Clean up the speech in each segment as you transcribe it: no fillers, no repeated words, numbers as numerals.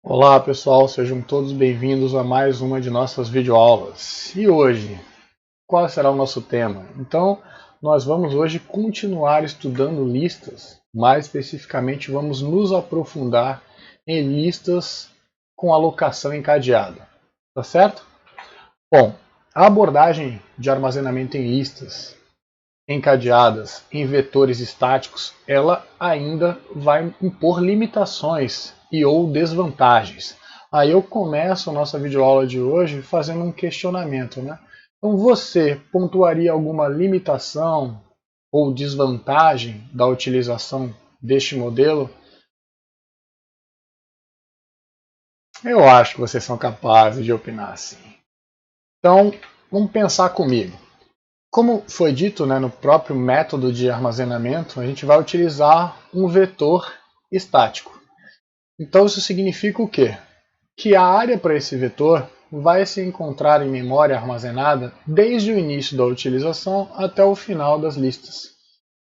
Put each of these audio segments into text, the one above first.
Olá pessoal, sejam todos bem-vindos a mais uma de nossas videoaulas. E hoje, qual será o nosso tema? Então, nós vamos hoje continuar estudando listas, mais especificamente vamos nos aprofundar em listas com alocação encadeada, tá certo? Bom, a abordagem de armazenamento em listas encadeadas em vetores estáticos, ela ainda vai impor limitações e ou desvantagens. Aí eu começo a nossa videoaula de hoje fazendo um questionamento, né? Então você pontuaria alguma limitação ou desvantagem da utilização deste modelo? Eu acho que vocês são capazes de opinar assim. Então, vamos pensar comigo. Como foi dito, né, no próprio método de armazenamento, a gente vai utilizar um vetor estático. Então isso significa o quê? Que a área para esse vetor vai se encontrar em memória armazenada desde o início da utilização até o final das listas.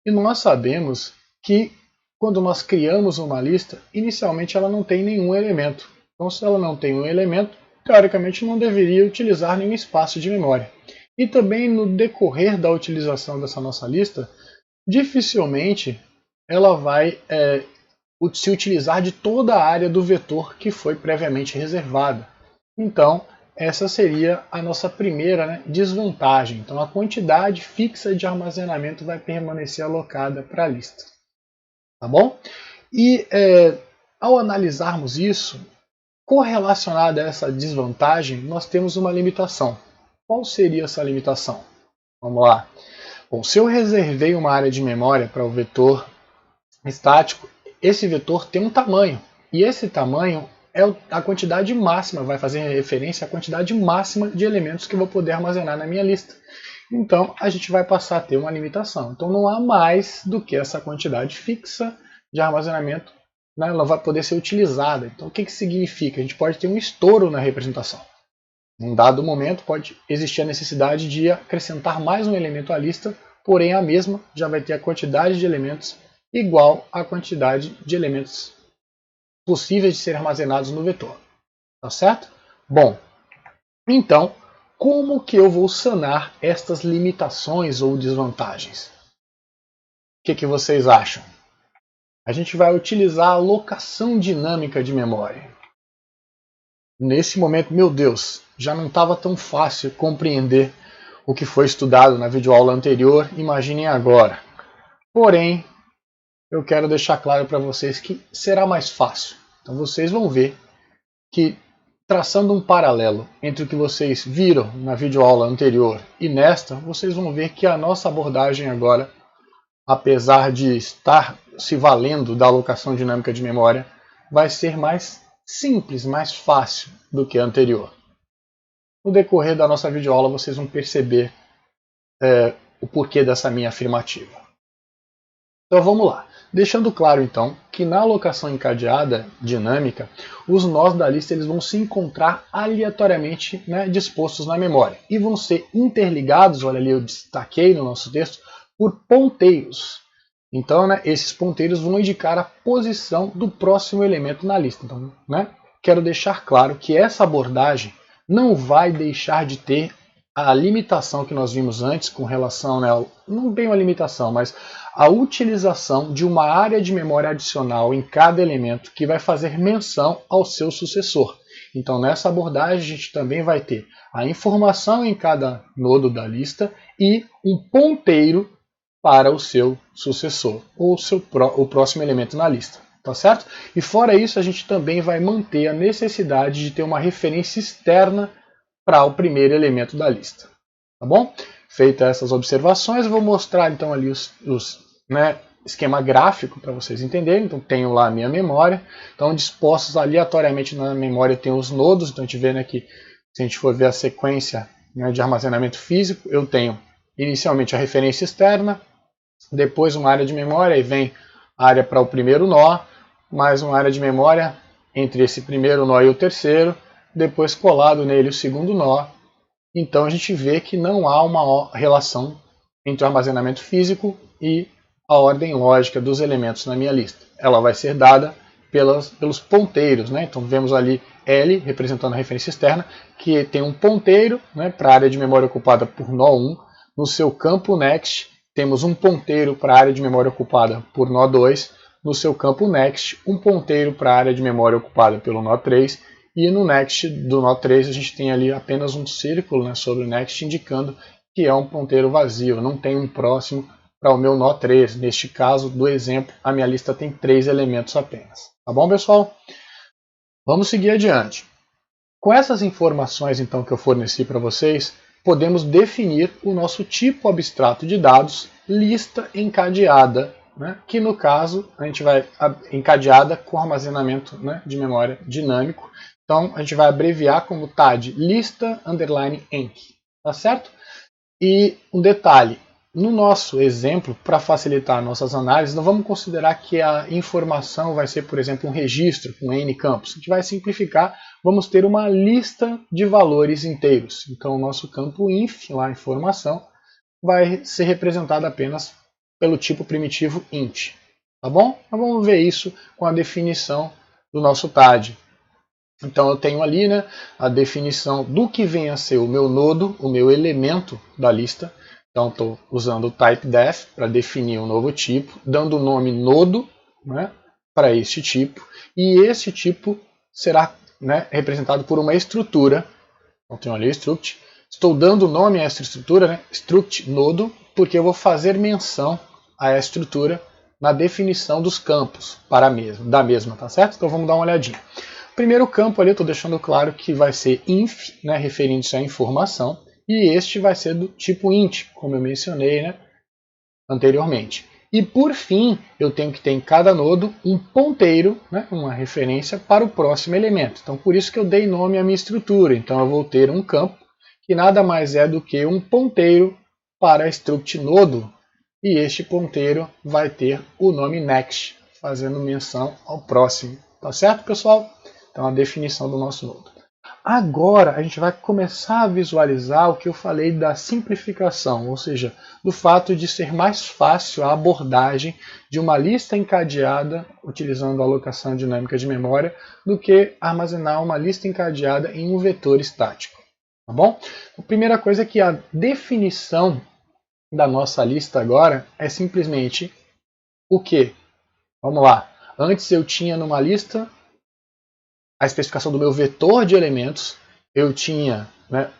E nós sabemos que quando nós criamos uma lista, inicialmente ela não tem nenhum elemento. Então se ela não tem um elemento, teoricamente não deveria utilizar nenhum espaço de memória. E também no decorrer da utilização dessa nossa lista, dificilmente ela vai se utilizar de toda a área do vetor que foi previamente reservada. Então, essa seria a nossa primeira desvantagem. Então, a quantidade fixa de armazenamento vai permanecer alocada para a lista. Tá bom? E ao analisarmos isso, correlacionada a essa desvantagem, nós temos uma limitação. Qual seria essa limitação? Vamos lá. Bom, se eu reservei uma área de memória para o vetor estático, esse vetor tem um tamanho. E esse tamanho é a quantidade máxima, vai fazer referência à quantidade máxima de elementos que eu vou poder armazenar na minha lista. Então, a gente vai passar a ter uma limitação. Então, não há mais do que essa quantidade fixa de armazenamento, né? Ela vai poder ser utilizada. Então, o que significa? A gente pode ter um estouro na representação. Num dado momento, pode existir a necessidade de acrescentar mais um elemento à lista, porém a mesma já vai ter a quantidade de elementos igual à quantidade de elementos possíveis de ser armazenados no vetor. Tá certo? Bom, então, como que eu vou sanar estas limitações ou desvantagens? O que vocês acham? A gente vai utilizar a alocação dinâmica de memória. Nesse momento, meu Deus, já não estava tão fácil compreender o que foi estudado na videoaula anterior, imaginem agora. Porém, eu quero deixar claro para vocês que será mais fácil. Então vocês vão ver que, traçando um paralelo entre o que vocês viram na videoaula anterior e nesta, vocês vão ver que a nossa abordagem agora, apesar de estar se valendo da alocação dinâmica de memória, vai ser mais simples, mais fácil do que a anterior. No decorrer da nossa videoaula vocês vão perceber o porquê dessa minha afirmativa. Então vamos lá. Deixando claro então que na alocação encadeada dinâmica, os nós da lista eles vão se encontrar aleatoriamente, né, dispostos na memória e vão ser interligados, olha ali eu destaquei no nosso texto, por ponteiros. Então, né, esses ponteiros vão indicar a posição do próximo elemento na lista. Então, né, quero deixar claro que essa abordagem não vai deixar de ter a limitação que nós vimos antes com relação, né, não bem uma limitação, mas a utilização de uma área de memória adicional em cada elemento que vai fazer menção ao seu sucessor. Então, nessa abordagem, a gente também vai ter a informação em cada nodo da lista e um ponteiro para o seu sucessor, ou o próximo elemento na lista. Tá certo? E fora isso, a gente também vai manter a necessidade de ter uma referência externa para o primeiro elemento da lista. Tá bom? Feitas essas observações, eu vou mostrar então ali esquema gráfico para vocês entenderem. Então tenho lá a minha memória. Então dispostos aleatoriamente na memória tem os nodos. Então a gente vê, né, que se a gente for ver a sequência, né, de armazenamento físico, eu tenho inicialmente a referência externa, depois uma área de memória, e vem a área para o primeiro nó, mais uma área de memória entre esse primeiro nó e o terceiro, depois colado nele o segundo nó. Então a gente vê que não há uma relação entre o armazenamento físico e a ordem lógica dos elementos na minha lista. Ela vai ser dada pelos ponteiros, né? Então vemos ali L representando a referência externa, que tem um ponteiro, né, para a área de memória ocupada por nó 1. No seu campo next, temos um ponteiro para a área de memória ocupada por nó 2. No seu campo next, um ponteiro para a área de memória ocupada pelo nó 3. E no next do nó 3 a gente tem ali apenas um círculo, né, sobre o next, indicando que é um ponteiro vazio, não tem um próximo para o meu nó 3. Neste caso do exemplo, a minha lista tem 3 elementos apenas. Tá bom, pessoal? Vamos seguir adiante. Com essas informações então que eu forneci para vocês, podemos definir o nosso tipo abstrato de dados, lista encadeada, né? Que no caso a gente vai encadeada com armazenamento, né, de memória dinâmico. Então a gente vai abreviar como TAD, lista underline enc, tá certo? E um detalhe, no nosso exemplo, para facilitar nossas análises, não vamos considerar que a informação vai ser, por exemplo, um registro com N campos. A gente vai simplificar, vamos ter uma lista de valores inteiros. Então o nosso campo inf, lá informação, vai ser representado apenas pelo tipo primitivo int. Tá bom? Então vamos ver isso com a definição do nosso TAD. Então eu tenho ali, né, a definição do que vem a ser o meu nodo, o meu elemento da lista. Então estou usando o typedef para definir um novo tipo, dando o nome nodo, né, para este tipo. E esse tipo será, né, representado por uma estrutura. Então tenho ali struct. Estou dando nome a essa estrutura, né, struct nodo, porque eu vou fazer menção a essa estrutura na definição dos campos da mesma, tá certo? Então vamos dar uma olhadinha. Primeiro campo ali, eu estou deixando claro que vai ser inf, né, referindo-se à informação, e este vai ser do tipo int, como eu mencionei, né, anteriormente. E por fim, eu tenho que ter em cada nodo um ponteiro, né, uma referência para o próximo elemento. Então por isso que eu dei nome à minha estrutura. Então eu vou ter um campo que nada mais é do que um ponteiro para struct nodo, e este ponteiro vai ter o nome next, fazendo menção ao próximo. Tá certo, pessoal? Então, a definição do nosso nodo. Agora, a gente vai começar a visualizar o que eu falei da simplificação, ou seja, do fato de ser mais fácil a abordagem de uma lista encadeada, utilizando a alocação dinâmica de memória, do que armazenar uma lista encadeada em um vetor estático. Tá bom? A primeira coisa é que a definição da nossa lista agora é simplesmente o quê? Vamos lá. Antes eu tinha numa lista a especificação do meu vetor de elementos, eu tinha, né,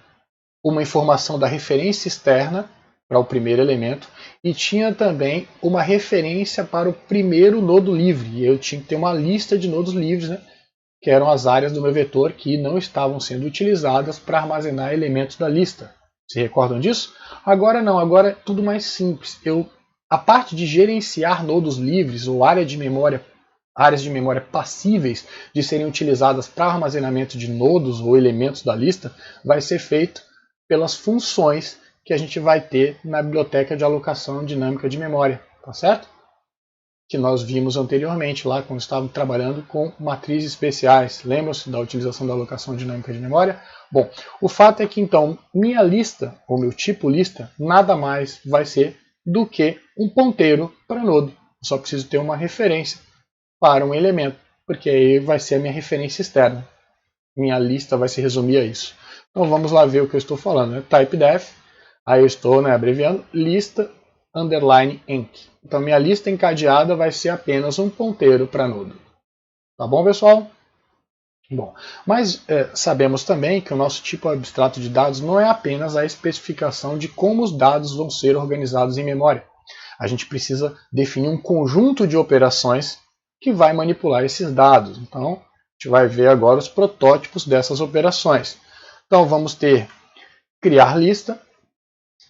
uma informação da referência externa para o primeiro elemento e tinha também uma referência para o primeiro nodo livre. E eu tinha que ter uma lista de nodos livres, né, que eram as áreas do meu vetor que não estavam sendo utilizadas para armazenar elementos da lista. Se recordam disso? Agora não, agora é tudo mais simples. A parte de gerenciar nodos livres ou áreas de memória passíveis de serem utilizadas para armazenamento de nodos ou elementos da lista vai ser feito pelas funções que a gente vai ter na biblioteca de alocação dinâmica de memória, tá certo? Que nós vimos anteriormente lá quando estávamos trabalhando com matrizes especiais. Lembram-se da utilização da alocação dinâmica de memória? Bom, o fato é que então minha lista, ou meu tipo lista, nada mais vai ser do que um ponteiro para nodo. Eu só preciso ter uma referência para um elemento, porque aí vai ser a minha referência externa. Minha lista vai se resumir a isso. Então vamos lá ver o que eu estou falando, né? Typedef, aí eu estou, né, abreviando, lista underline enc. Então minha lista encadeada vai ser apenas um ponteiro para nodo. Tá bom, pessoal? Bom, mas sabemos também que o nosso tipo abstrato de dados não é apenas a especificação de como os dados vão ser organizados em memória. A gente precisa definir um conjunto de operações que vai manipular esses dados. Então, a gente vai ver agora os protótipos dessas operações. Então, vamos ter criar lista.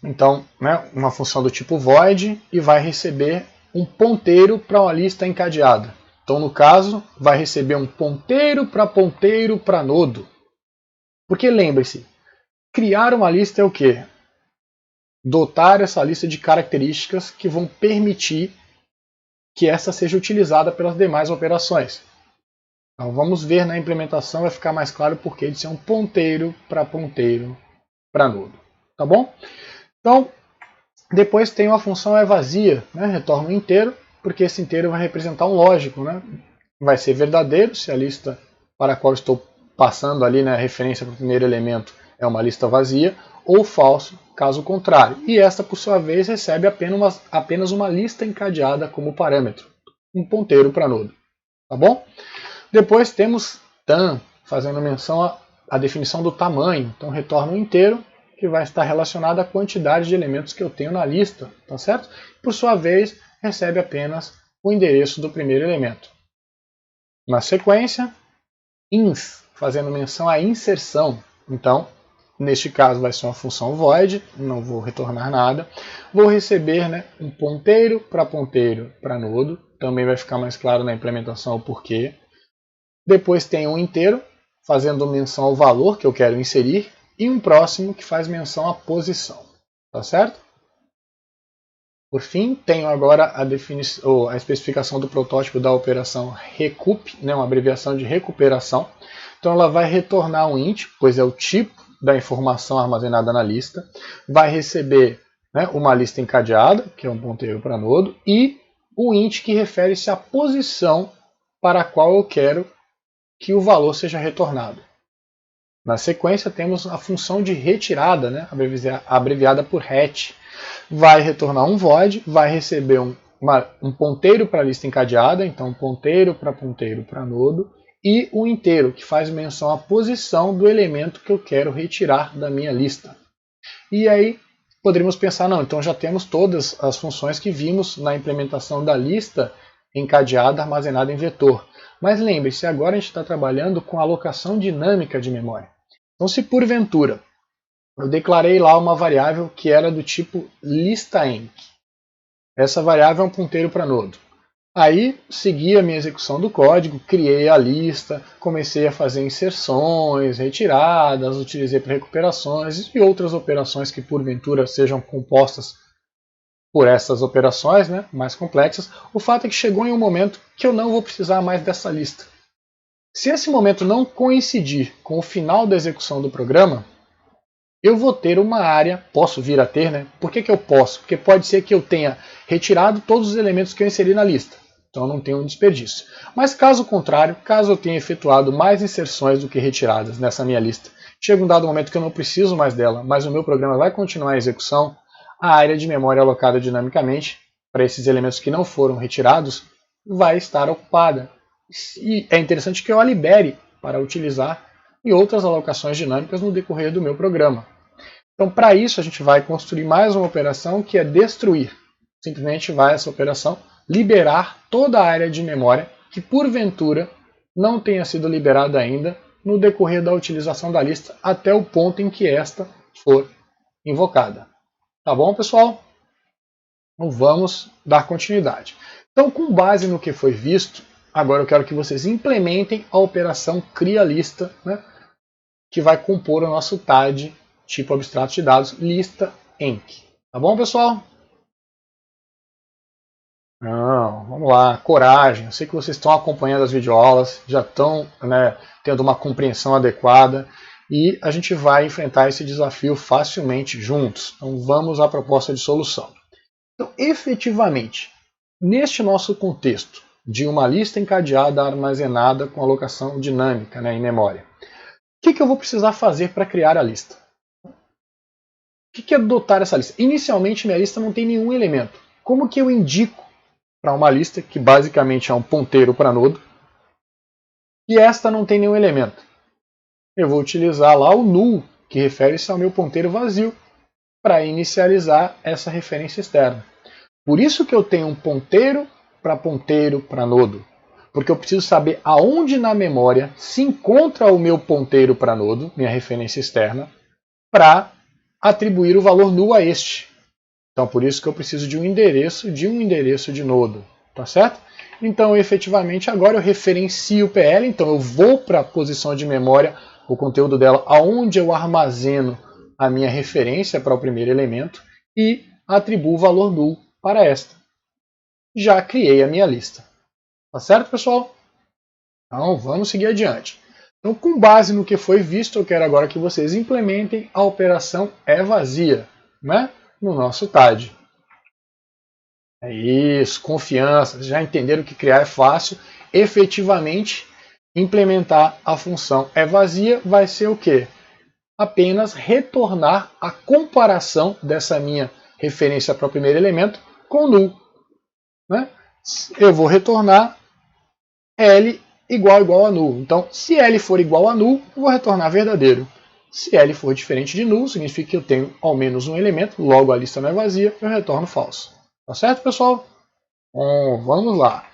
Então, né, uma função do tipo void e vai receber um ponteiro para uma lista encadeada. Então, no caso, vai receber um ponteiro para nodo. Porque lembre-se, criar uma lista é o quê? Dotar essa lista de características que vão permitir que essa seja utilizada pelas demais operações. Então vamos ver na implementação, vai ficar mais claro porque de ser um ponteiro para nodo. Tá bom? Então, depois tem uma função vazia, né? Retorna um inteiro, porque esse inteiro vai representar um lógico, né? vai ser verdadeiro se a lista para a qual estou passando ali, né, a referência para o primeiro elemento é uma lista vazia, ou falso, caso contrário. E esta, por sua vez, recebe apenas uma lista encadeada como parâmetro, um ponteiro para nodo. Tá bom? Depois temos TAM, fazendo menção à definição do tamanho. Então retorna um inteiro, que vai estar relacionado à quantidade de elementos que eu tenho na lista, tá certo? Por sua vez, recebe apenas o endereço do primeiro elemento. Na sequência, ins, fazendo menção à inserção. Então, neste caso vai ser uma função void, não vou retornar nada. Vou receber, né, um ponteiro para nodo, também vai ficar mais claro na implementação o porquê. Depois tem um inteiro, fazendo menção ao valor que eu quero inserir, e um próximo que faz menção à posição. Tá certo? Por fim, tenho agora a especificação do protótipo da operação recup, né, uma abreviação de recuperação. Então ela vai retornar um int, pois é o tipo da informação armazenada na lista, vai receber, né, uma lista encadeada, que é um ponteiro para nodo, e o int que refere-se à posição para a qual eu quero que o valor seja retornado. Na sequência temos a função de retirada, né, abreviada por ret. Vai retornar um void, vai receber um ponteiro para a lista encadeada, então ponteiro para nodo, e um inteiro, que faz menção à posição do elemento que eu quero retirar da minha lista. E aí poderíamos pensar, não, então já temos todas as funções que vimos na implementação da lista encadeada armazenada em vetor. Mas lembre-se, agora a gente está trabalhando com alocação dinâmica de memória. Então, se porventura eu declarei lá uma variável que era do tipo listaenc, essa variável é um ponteiro para nodo. Aí segui a minha execução do código, criei a lista, comecei a fazer inserções, retiradas, utilizei para recuperações e outras operações que porventura sejam compostas por essas operações, né, mais complexas. O fato é que chegou em um momento que eu não vou precisar mais dessa lista. Se esse momento não coincidir com o final da execução do programa, eu vou ter uma área, posso vir a ter, né? Por que eu posso? Porque pode ser que eu tenha retirado todos os elementos que eu inseri na lista. Então eu não tenho um desperdício. Mas caso contrário, caso eu tenha efetuado mais inserções do que retiradas nessa minha lista, chega um dado momento que eu não preciso mais dela, mas o meu programa vai continuar a execução, a área de memória alocada dinamicamente para esses elementos que não foram retirados vai estar ocupada. E é interessante que eu a libere para utilizar em outras alocações dinâmicas no decorrer do meu programa. Então, para isso, a gente vai construir mais uma operação que é destruir. Simplesmente vai essa operação liberar toda a área de memória que, porventura, não tenha sido liberada ainda no decorrer da utilização da lista até o ponto em que esta for invocada. Tá bom, pessoal? Então, vamos dar continuidade. Então, com base no que foi visto, agora eu quero que vocês implementem a operação cria lista, né, que vai compor o nosso TAD, tipo abstrato de dados, lista enc. Tá bom, pessoal? Não, vamos lá, coragem. Eu sei que vocês estão acompanhando as videoaulas, já estão, né, tendo uma compreensão adequada e a gente vai enfrentar esse desafio facilmente juntos. Então vamos à proposta de solução. Então, efetivamente, neste nosso contexto de uma lista encadeada armazenada com alocação dinâmica, né, em memória, o que eu vou precisar fazer para criar a lista? O que é adotar essa lista? Inicialmente, minha lista não tem nenhum elemento. Como que eu indico para uma lista, que basicamente é um ponteiro para nodo, e esta não tem nenhum elemento? Eu vou utilizar lá o null, que refere-se ao meu ponteiro vazio, para inicializar essa referência externa. Por isso que eu tenho um ponteiro para nodo, porque eu preciso saber aonde na memória se encontra o meu ponteiro para nodo, minha referência externa, para atribuir o valor null a este. Então, por isso que eu preciso de um endereço de nodo, tá certo? Então, efetivamente, agora eu referencio o PL, então eu vou para a posição de memória, o conteúdo dela, aonde eu armazeno a minha referência para o primeiro elemento e atribuo o valor null para esta. Já criei a minha lista. Tá certo, pessoal? Então, vamos seguir adiante. Então, com base no que foi visto, eu quero agora que vocês implementem a operação vazia, né, no nosso TAD. É isso, confiança. Já entenderam que criar é fácil efetivamente implementar a função EVAZIA vai ser o quê? Apenas retornar a comparação dessa minha referência para o primeiro elemento com null. Né? Eu vou retornar L igual a null. Então, se L for igual a null, eu vou retornar verdadeiro. Se L for diferente de null, significa que eu tenho ao menos um elemento, logo a lista não é vazia, eu retorno falso. Tá certo, pessoal? Bom, vamos lá.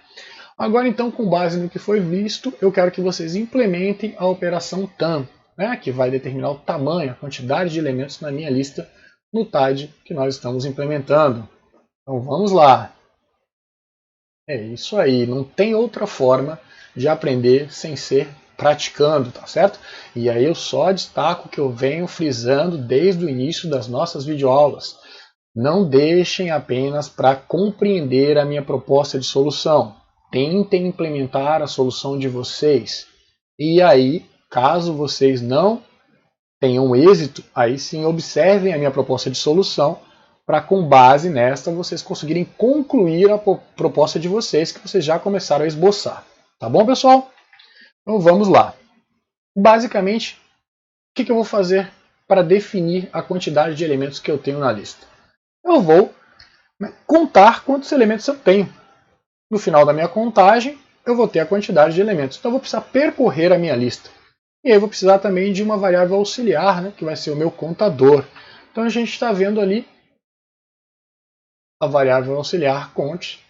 Agora, então, com base no que foi visto, eu quero que vocês implementem a operação TAM, né, que vai determinar o tamanho, a quantidade de elementos na minha lista no TIDE que nós estamos implementando. Então, vamos lá. É isso aí, não tem outra forma de aprender sem ser praticando, tá certo? E aí eu só destaco que eu venho frisando desde o início das nossas videoaulas. Não deixem apenas para compreender a minha proposta de solução. Tentem implementar a solução de vocês. E aí, caso vocês não tenham êxito, aí sim observem a minha proposta de solução para, com base nesta, vocês conseguirem concluir a proposta de vocês que vocês já começaram a esboçar. Tá bom, pessoal? Então vamos lá. Basicamente, o que eu vou fazer para definir a quantidade de elementos que eu tenho na lista? Eu vou contar quantos elementos eu tenho. No final da minha contagem, eu vou ter a quantidade de elementos. Então eu vou precisar percorrer a minha lista. E aí eu vou precisar também de uma variável auxiliar, né, que vai ser o meu contador. Então a gente está vendo ali a variável auxiliar cont.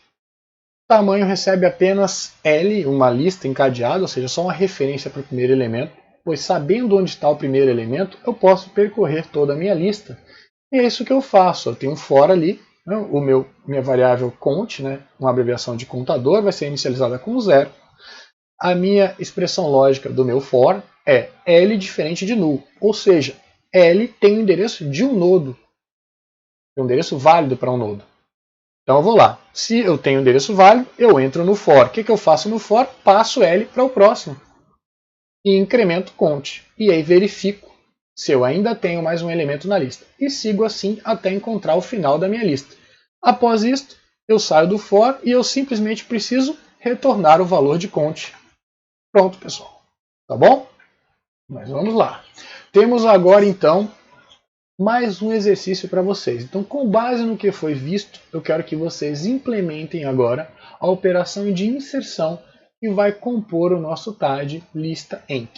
Tamanho recebe apenas L, uma lista encadeada, ou seja, só uma referência para o primeiro elemento, pois sabendo onde está o primeiro elemento, eu posso percorrer toda a minha lista. E é isso que eu faço. Eu tenho um for ali, né, minha variável cont, né, uma abreviação de contador, vai ser inicializada com 0. A minha expressão lógica do meu for é L diferente de null, ou seja, L tem o endereço de um nodo, tem um endereço válido para um nodo. Então eu vou lá. Se eu tenho endereço válido, eu entro no for. O que eu faço no for? Passo L para o próximo. E incremento cont. E aí verifico se eu ainda tenho mais um elemento na lista. E sigo assim até encontrar o final da minha lista. Após isto, eu saio do for e eu simplesmente preciso retornar o valor de cont. Pronto, pessoal. Tá bom? Mas vamos lá. Temos agora, então, mais um exercício para vocês. Então, com base no que foi visto, eu quero que vocês implementem agora a operação de inserção que vai compor o nosso TIDE lista enc.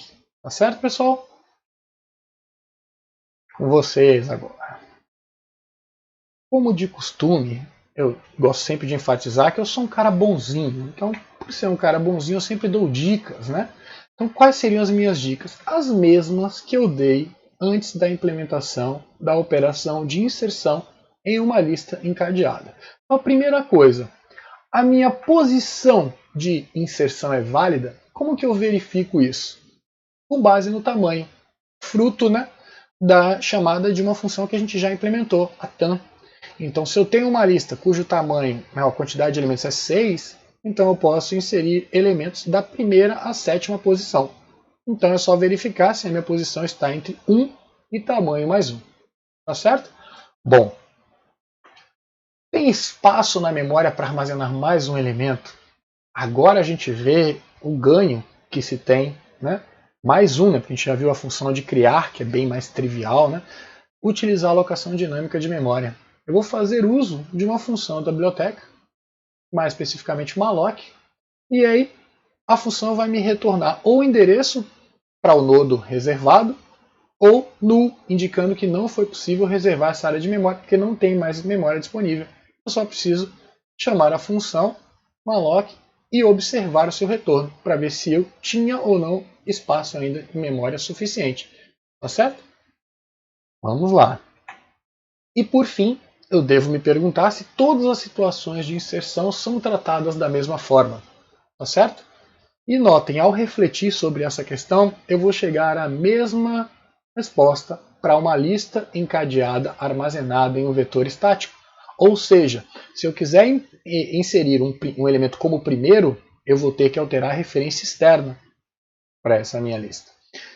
Tá certo, pessoal? Com vocês agora. Como de costume, eu gosto sempre de enfatizar que eu sou um cara bonzinho. Então, por ser um cara bonzinho, eu sempre dou dicas, né? Então, quais seriam as minhas dicas? As mesmas que eu dei antes da implementação da operação de inserção em uma lista encadeada. Então, a primeira coisa, a minha posição de inserção é válida? Como que eu verifico isso? Com base no tamanho, fruto, né, da chamada de uma função que a gente já implementou, a tam. Então, se eu tenho uma lista cujo tamanho, a quantidade de elementos é 6, então eu posso inserir elementos da primeira à sétima posição. Então é só verificar se a minha posição está entre 1 e tamanho mais 1. Tá certo? Bom, tem espaço na memória para armazenar mais um elemento? Agora a gente vê o ganho que se tem, né? Mais um, né? Porque a gente já viu a função de criar, que é bem mais trivial, né? Utilizar a alocação dinâmica de memória. Eu vou fazer uso de uma função da biblioteca, mais especificamente malloc, e aí a função vai me retornar ou o endereço para o nodo reservado, ou null, indicando que não foi possível reservar essa área de memória, porque não tem mais memória disponível. Eu só preciso chamar a função malloc e observar o seu retorno, para ver se eu tinha ou não espaço ainda em memória suficiente. Tá certo? Vamos lá. E por fim, eu devo me perguntar se todas as situações de inserção são tratadas da mesma forma. Tá certo? E notem, ao refletir sobre essa questão, eu vou chegar à mesma resposta para uma lista encadeada armazenada em um vetor estático. Ou seja, se eu quiser inserir um elemento como primeiro, eu vou ter que alterar a referência externa para essa minha lista.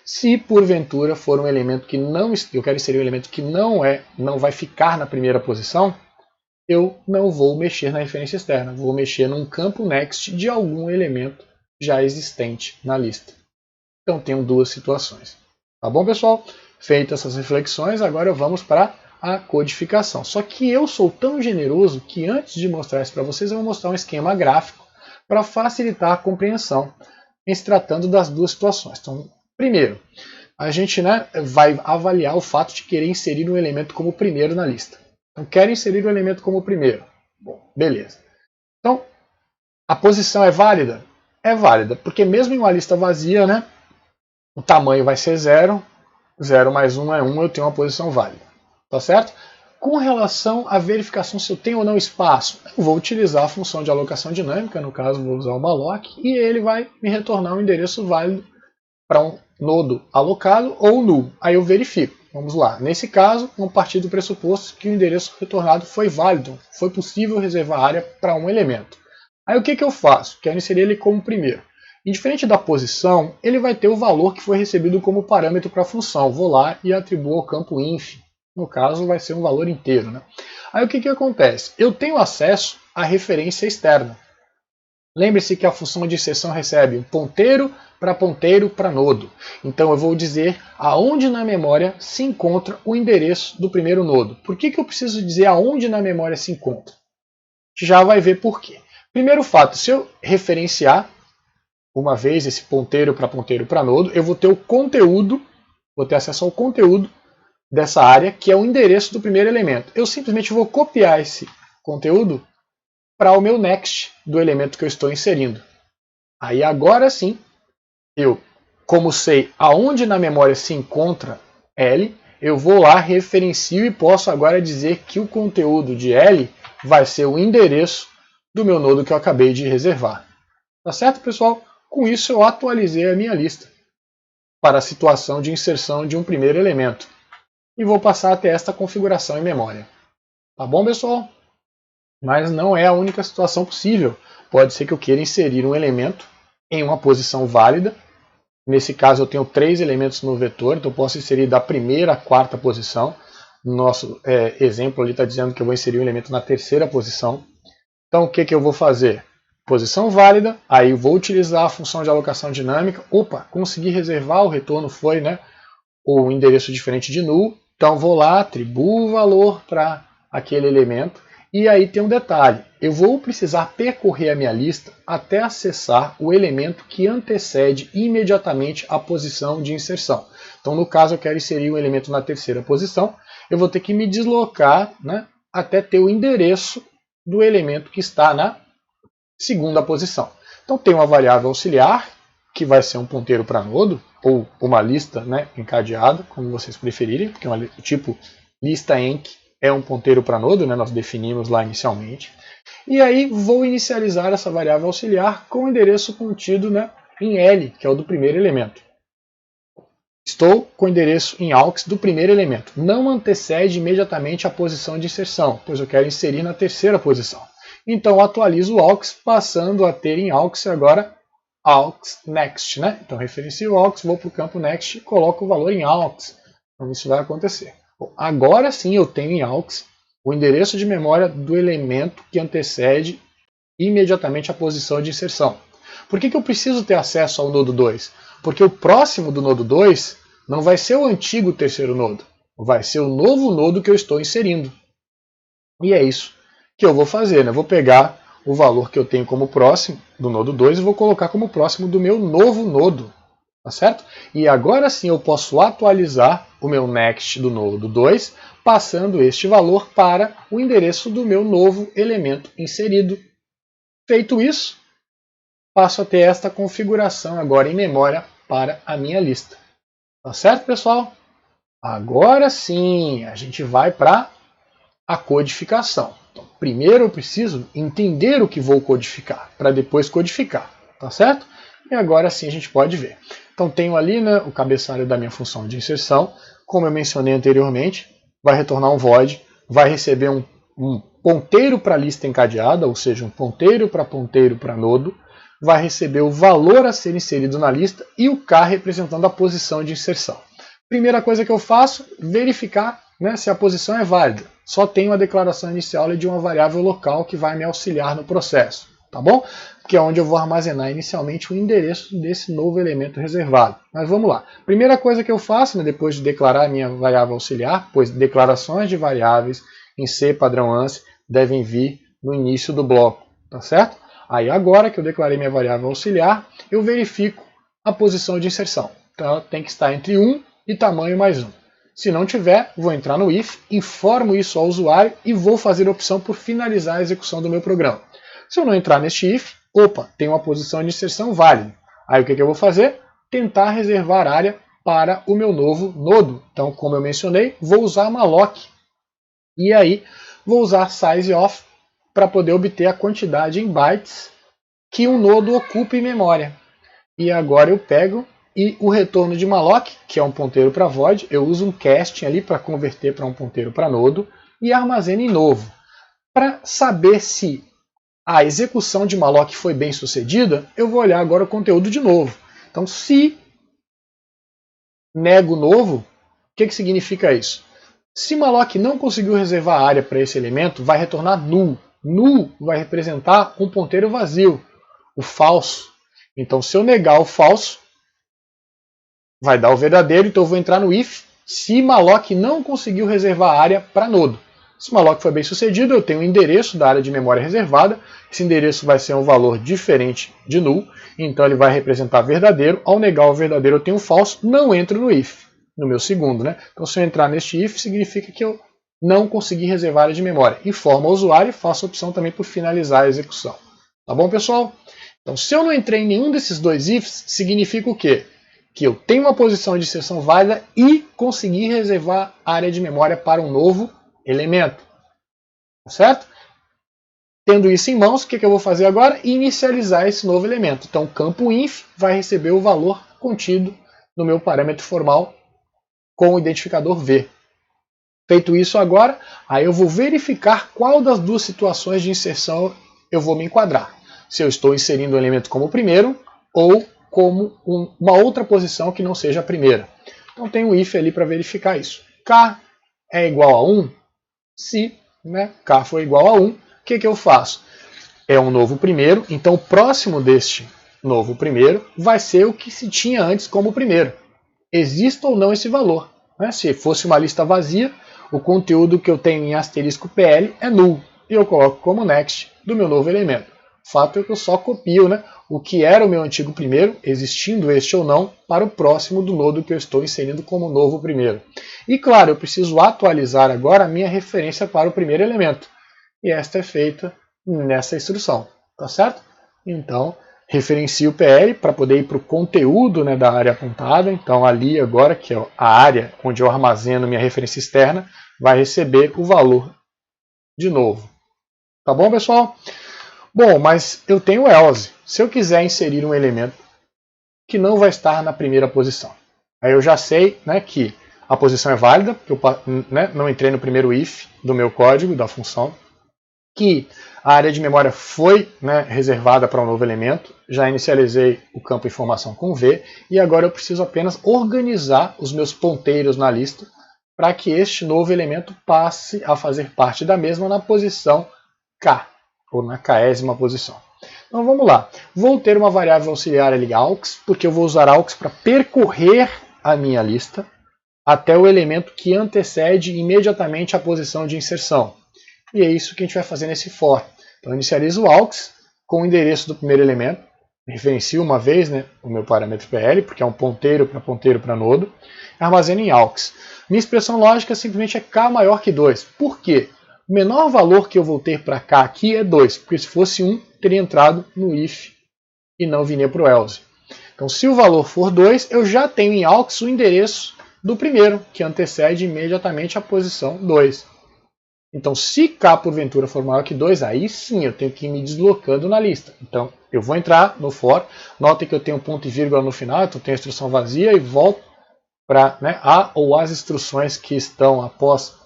Se porventura for um elemento que eu quero inserir um elemento que não vai ficar na primeira posição, eu não vou mexer na referência externa, vou mexer num campo next de algum elemento já existente na lista. Então tenho duas situações. Tá bom, pessoal? Feitas essas reflexões, agora vamos para a codificação. Só que eu sou tão generoso que antes de mostrar isso para vocês, eu vou mostrar um esquema gráfico para facilitar a compreensão em se tratando das duas situações. Então, primeiro, a gente vai avaliar o fato de querer inserir um elemento como primeiro na lista. Então, quero inserir um elemento como primeiro. Bom, beleza. Então, a posição é válida? É válida, porque mesmo em uma lista vazia, o tamanho vai ser 0, 0 mais 1 é 1, eu tenho uma posição válida. Tá certo? Com relação à verificação se eu tenho ou não espaço, eu vou utilizar a função de alocação dinâmica, no caso vou usar o malloc, e ele vai me retornar um endereço válido para um nodo alocado ou null. Aí eu verifico. Vamos lá. Nesse caso, vamos partir do pressuposto que o endereço retornado foi válido, foi possível reservar área para um elemento. Aí o que eu faço? Quero inserir ele como primeiro. Indiferente da posição, ele vai ter o valor que foi recebido como parâmetro para a função. Vou lá e atribuo ao campo inf. No caso, vai ser um valor inteiro. Aí o que acontece? Eu tenho acesso à referência externa. Lembre-se que a função de inserção recebe um ponteiro para nodo. Então eu vou dizer aonde na memória se encontra o endereço do primeiro nodo. Por que eu preciso dizer aonde na memória se encontra? Já vai ver por quê. Primeiro fato, se eu referenciar uma vez esse ponteiro para nodo, eu vou ter o conteúdo, vou ter acesso ao conteúdo dessa área, que é o endereço do primeiro elemento. Eu simplesmente vou copiar esse conteúdo para o meu next do elemento que eu estou inserindo. Aí agora sim, eu, como sei aonde na memória se encontra L, eu vou lá, referencio e posso agora dizer que o conteúdo de L vai ser o endereço do meu nodo que eu acabei de reservar. Tá certo, pessoal? Com isso eu atualizei a minha lista para a situação de inserção de um primeiro elemento. E vou passar até esta configuração em memória. Tá bom, pessoal? Mas não é a única situação possível. Pode ser que eu queira inserir um elemento em uma posição válida. Nesse caso eu tenho 3 elementos no vetor, então eu posso inserir da primeira à quarta posição. No nosso exemplo ali está dizendo que eu vou inserir um elemento na terceira posição. Então o que eu vou fazer? Posição válida, aí eu vou utilizar a função de alocação dinâmica. Opa, consegui reservar, o retorno foi o endereço diferente de null. Então vou lá, atribuo o valor para aquele elemento. E aí tem um detalhe, eu vou precisar percorrer a minha lista até acessar o elemento que antecede imediatamente a posição de inserção. Então no caso eu quero inserir um elemento na terceira posição, eu vou ter que me deslocar até ter o endereço do elemento que está na segunda posição. Então tem uma variável auxiliar, que vai ser um ponteiro para nodo, ou uma lista encadeada, como vocês preferirem, porque é o tipo lista enc é um ponteiro para nodo, nós definimos lá inicialmente. E aí vou inicializar essa variável auxiliar com o endereço contido em L, que é o do primeiro elemento. Estou com o endereço em aux do primeiro elemento. Não antecede imediatamente a posição de inserção, pois eu quero inserir na terceira posição. Então atualizo o aux, passando a ter em aux agora aux next. Então referencio o aux, vou para o campo next e coloco o valor em aux. Então isso vai acontecer. Bom, agora sim eu tenho em aux o endereço de memória do elemento que antecede imediatamente a posição de inserção. Por que eu preciso ter acesso ao nodo 2? Porque o próximo do nodo 2 não vai ser o antigo terceiro nodo, vai ser o novo nodo que eu estou inserindo. E é isso que eu vou fazer. Eu vou pegar o valor que eu tenho como próximo do nodo 2 e vou colocar como próximo do meu novo nodo. Tá certo? E agora sim eu posso atualizar o meu next do nodo 2, passando este valor para o endereço do meu novo elemento inserido. Feito isso, passo a ter esta configuração agora em memória para a minha lista. Tá certo, pessoal? Agora sim, a gente vai para a codificação. Então, primeiro eu preciso entender o que vou codificar, para depois codificar. Tá certo? E agora sim a gente pode ver. Então tenho ali o cabeçalho da minha função de inserção. Como eu mencionei anteriormente, vai retornar um void, vai receber um ponteiro para a lista encadeada, ou seja, um ponteiro para nodo, vai receber o valor a ser inserido na lista e o k representando a posição de inserção. Primeira coisa que eu faço, verificar se a posição é válida. Só tenho a declaração inicial de uma variável local que vai me auxiliar no processo. tá bom? Que é onde eu vou armazenar inicialmente o endereço desse novo elemento reservado. Mas vamos lá. Primeira coisa que eu faço, né, depois de declarar a minha variável auxiliar, pois declarações de variáveis em C padrão ANSI devem vir no início do bloco, tá certo? Aí agora que eu declarei minha variável auxiliar, eu verifico a posição de inserção. Então ela tem que estar entre 1 e tamanho mais 1. Se não tiver, vou entrar no if, informo isso ao usuário e vou fazer a opção por finalizar a execução do meu programa. Se eu não entrar neste if, opa, tem uma posição de inserção válida. Aí o que eu vou fazer? Tentar reservar área para o meu novo nodo. Então, como eu mencionei, vou usar malloc. E aí, vou usar sizeOf para poder obter a quantidade em bytes que um nodo ocupa em memória. E agora eu pego e o retorno de malloc, que é um ponteiro para void, eu uso um casting ali para converter para um ponteiro para nodo e armazeno em novo. Para saber se a execução de malloc foi bem sucedida, eu vou olhar agora o conteúdo de novo. Então, se nego novo, o que significa isso? Se malloc não conseguiu reservar área para esse elemento, vai retornar null. Null vai representar um ponteiro vazio, o falso. Então, se eu negar o falso, vai dar o verdadeiro. Então, eu vou entrar no if se malloc não conseguiu reservar área para nodo. Se o malloc foi bem sucedido, eu tenho o endereço da área de memória reservada. Esse endereço vai ser um valor diferente de null, então ele vai representar verdadeiro. Ao negar o verdadeiro, eu tenho falso, não entro no if, no meu segundo. Né? Então, se eu entrar neste if, significa que eu não consegui reservar área de memória. Informo ao usuário e faço a opção também por finalizar a execução. Tá bom, pessoal? Então, se eu não entrei em nenhum desses dois ifs, significa o quê? Que eu tenho uma posição de inserção válida e consegui reservar área de memória para um novo elemento. Tá certo? Tendo isso em mãos, o que eu vou fazer agora? Inicializar esse novo elemento. Então, o campo inf vai receber o valor contido no meu parâmetro formal com o identificador v. Feito isso agora, aí eu vou verificar qual das duas situações de inserção eu vou me enquadrar. Se eu estou inserindo o elemento como primeiro ou como uma outra posição que não seja a primeira. Então tem um if ali para verificar isso. K é igual a 1, se K for igual a 1, o que eu faço? É um novo primeiro, então o próximo deste novo primeiro vai ser o que se tinha antes como primeiro. Existe ou não esse valor. Se fosse uma lista vazia, o conteúdo que eu tenho em asterisco PL é null. E eu coloco como next do meu novo elemento. O fato é que eu só copio o que era o meu antigo primeiro, existindo este ou não, para o próximo do nodo que eu estou inserindo como novo primeiro. E claro, eu preciso atualizar agora a minha referência para o primeiro elemento. E esta é feita nessa instrução. Tá certo? Então, referencio o PL para poder ir para o conteúdo da área apontada. Então, ali agora, que é a área onde eu armazeno minha referência externa, vai receber o valor de novo. Tá bom, pessoal? Bom, mas eu tenho else. Se eu quiser inserir um elemento que não vai estar na primeira posição, aí eu já sei que a posição é válida, porque eu não entrei no primeiro if do meu código, da função, que a área de memória foi reservada para um novo elemento, já inicializei o campo informação com V, e agora eu preciso apenas organizar os meus ponteiros na lista para que este novo elemento passe a fazer parte da mesma na posição K, ou na késima posição. Então vamos lá. Vou ter uma variável auxiliar ali, aux, porque eu vou usar aux para percorrer a minha lista até o elemento que antecede imediatamente a posição de inserção. E é isso que a gente vai fazer nesse for. Então eu inicializo o aux com o endereço do primeiro elemento, referencio uma vez o meu parâmetro PL, porque é um ponteiro para nodo, armazeno em aux. Minha expressão lógica simplesmente é k maior que 2. Por quê? O menor valor que eu vou ter para k aqui é 2, porque se fosse 1, teria entrado no if e não viria para o else. Então, se o valor for 2, eu já tenho em aux o endereço do primeiro, que antecede imediatamente a posição 2. Então, se k porventura for maior que 2, aí sim eu tenho que ir me deslocando na lista. Então, eu vou entrar no for, notem que eu tenho ponto e vírgula no final, então eu tenho a instrução vazia e volto para a ou as instruções que estão após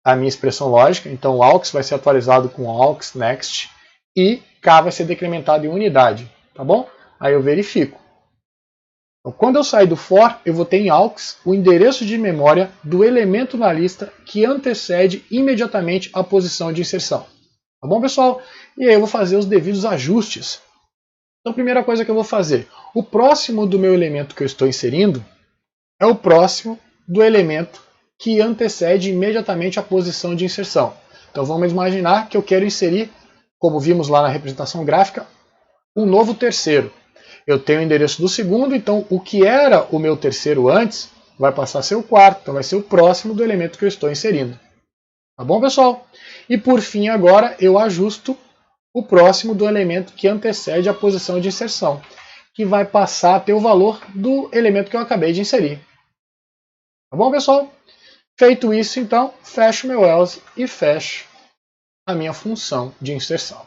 a minha expressão lógica. Então o aux vai ser atualizado com aux next e k vai ser decrementado em unidade, tá bom? Aí eu verifico. Então, quando eu sair do for, eu vou ter em aux o endereço de memória do elemento na lista que antecede imediatamente a posição de inserção. Tá bom, pessoal? E aí eu vou fazer os devidos ajustes. Então, a primeira coisa que eu vou fazer, o próximo do meu elemento que eu estou inserindo é o próximo do elemento que antecede imediatamente a posição de inserção. Então vamos imaginar que eu quero inserir, como vimos lá na representação gráfica, um novo terceiro. Eu tenho o endereço do segundo, então o que era o meu terceiro antes vai passar a ser o quarto, então vai ser o próximo do elemento que eu estou inserindo. Tá bom, pessoal? E por fim, agora eu ajusto o próximo do elemento que antecede a posição de inserção, que vai passar a ter o valor do elemento que eu acabei de inserir. Tá bom, pessoal? Feito isso, então, fecho meu else e fecho a minha função de inserção.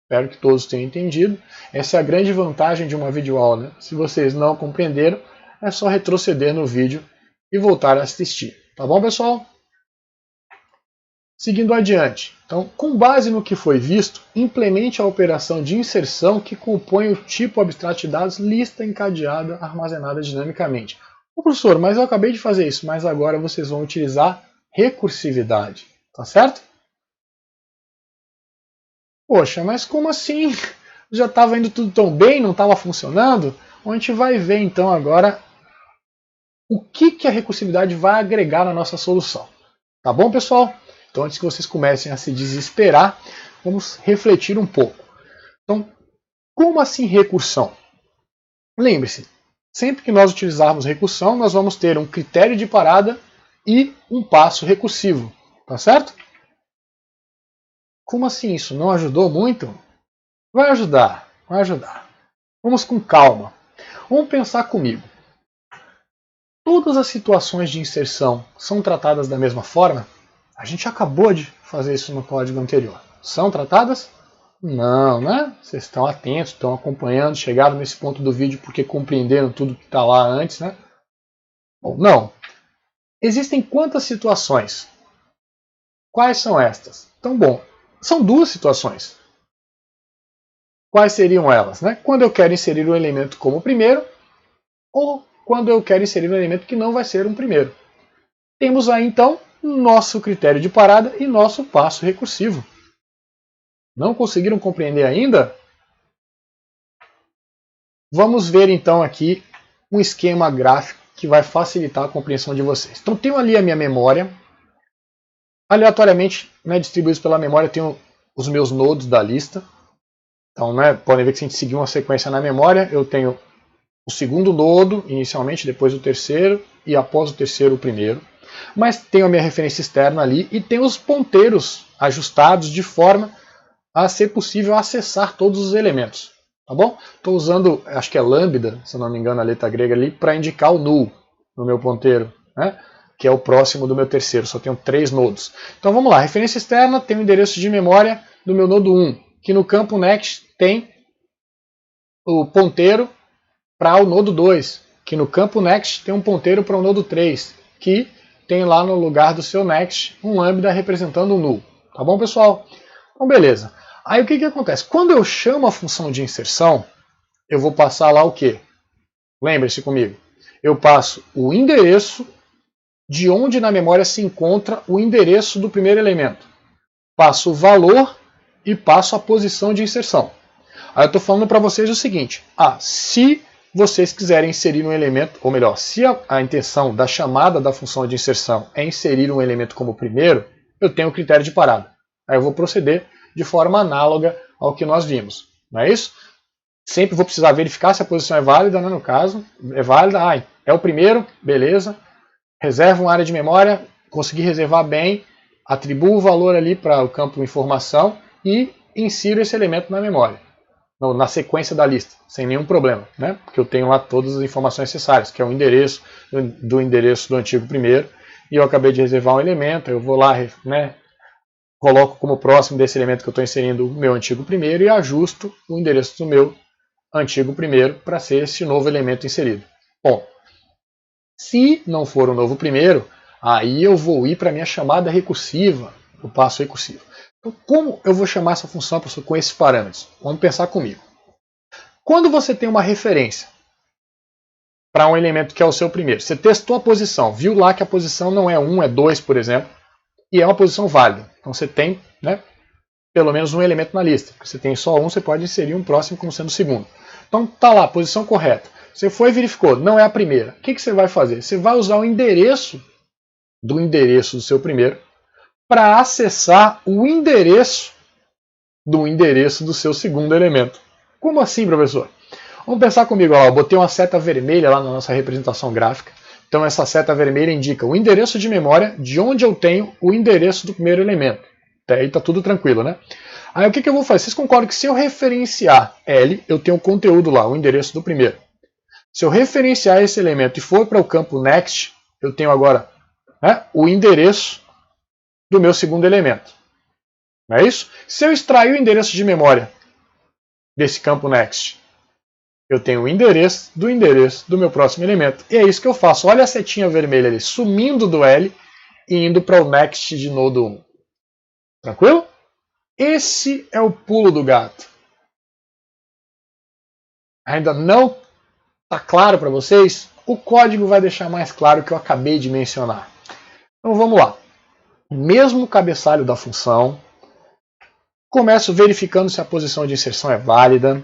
Espero que todos tenham entendido. Essa é a grande vantagem de uma videoaula, né? Se vocês não compreenderam, é só retroceder no vídeo e voltar a assistir. Tá bom, pessoal? Seguindo adiante. Então, com base no que foi visto, implemente a operação de inserção que compõe o tipo abstrato de dados lista encadeada armazenada dinamicamente. Ô, professor, mas eu acabei de fazer isso, mas agora vocês vão utilizar recursividade. Tá certo? Poxa, mas como assim? Já estava indo tudo tão bem, não estava funcionando? A gente vai ver então agora o que a recursividade vai agregar na nossa solução. Tá bom, pessoal? Então, antes que vocês comecem a se desesperar, vamos refletir um pouco. Então, como assim recursão? Lembre-se, sempre que nós utilizarmos recursão, nós vamos ter um critério de parada e um passo recursivo. Tá certo? Como assim isso? Não ajudou muito? Vai ajudar, vai ajudar. Vamos com calma. Vamos pensar comigo. Todas as situações de inserção são tratadas da mesma forma? A gente acabou de fazer isso no código anterior. São tratadas? Não, né? Vocês estão atentos, estão acompanhando, chegaram nesse ponto do vídeo porque compreenderam tudo que está lá antes, né? Bom, não. Existem quantas situações? Quais são estas? Então, bom, são duas situações. Quais seriam elas? Né? Quando eu quero inserir um elemento como primeiro, ou quando eu quero inserir um elemento que não vai ser um primeiro. Temos aí, então, nosso critério de parada e nosso passo recursivo. Não conseguiram compreender ainda? Vamos ver, então, aqui um esquema gráfico que vai facilitar a compreensão de vocês. Então, tenho ali a minha memória. Aleatoriamente, né, distribuídos pela memória, tenho os meus nodos da lista. Então, né, podem ver que se a gente seguir uma sequência na memória, eu tenho o segundo nodo, inicialmente, depois o terceiro, e após o terceiro, o primeiro. Mas tenho a minha referência externa ali e tenho os ponteiros ajustados de forma a ser possível acessar todos os elementos. Tá bom? Estou usando, acho que é lambda, se não me engano, a letra grega ali, para indicar o null no meu ponteiro, né? Que é o próximo do meu terceiro, só tenho 3 nodos. Então vamos lá, referência externa tem o endereço de memória do meu nodo 1, que no campo next tem o ponteiro para o nodo 2, que no campo next tem um ponteiro para o nodo 3, que tem lá no lugar do seu next um lambda representando um null. Tá bom, pessoal? Então, beleza. Aí o que acontece? Quando eu chamo a função de inserção, eu vou passar lá o quê? Lembre-se comigo. Eu passo o endereço de onde na memória se encontra o endereço do primeiro elemento. Passo o valor e passo a posição de inserção. Aí eu estou falando para vocês o seguinte. Se vocês quiserem inserir um elemento, ou melhor, se a intenção da chamada da função de inserção é inserir um elemento como primeiro, eu tenho o critério de parada. Aí eu vou proceder de forma análoga ao que nós vimos. Não é isso? Sempre vou precisar verificar se a posição é válida, né, no caso. É válida, é o primeiro, beleza. Reservo uma área de memória, consegui reservar bem, atribuo o valor ali para o campo informação e insiro esse elemento na memória, na sequência da lista, sem nenhum problema, né? Porque eu tenho lá todas as informações necessárias, que é o endereço do antigo primeiro, e eu acabei de reservar um elemento, eu vou lá, né, coloco como próximo desse elemento que eu estou inserindo o meu antigo primeiro e ajusto o endereço do meu antigo primeiro para ser esse novo elemento inserido. Bom, se não for o novo primeiro, aí eu vou ir para a minha chamada recursiva, o passo recursivo. Então, como eu vou chamar essa função, professor, com esses parâmetros? Vamos pensar comigo. Quando você tem uma referência para um elemento que é o seu primeiro, você testou a posição, viu lá que a posição não é 1, é 2, por exemplo, e é uma posição válida. Então você tem, né, pelo menos um elemento na lista. Porque você tem só um, você pode inserir um próximo como sendo o segundo. Então tá lá, posição correta. Você foi e verificou, não é a primeira. O que você vai fazer? Você vai usar o endereço do seu primeiro para acessar o endereço do seu segundo elemento. Como assim, professor? Vamos pensar comigo, ó, eu botei uma seta vermelha lá na nossa representação gráfica. Então essa seta vermelha indica o endereço de memória de onde eu tenho o endereço do primeiro elemento. Até aí tá tudo tranquilo, né? Aí o que eu vou fazer? Vocês concordam que se eu referenciar L, eu tenho o conteúdo lá, o endereço do primeiro. Se eu referenciar esse elemento e for para o campo next, eu tenho agora, né, o endereço do meu segundo elemento. Não é isso? Se eu extrair o endereço de memória desse campo next, eu tenho o endereço do meu próximo elemento. E é isso que eu faço. Olha a setinha vermelha ali, sumindo do L e indo para o next de nodo 1. Tranquilo? Esse é o pulo do gato. Ainda não está claro para vocês? O código vai deixar mais claro o que eu acabei de mencionar. Então vamos lá. Mesmo cabeçalho da função, começo verificando se a posição de inserção é válida.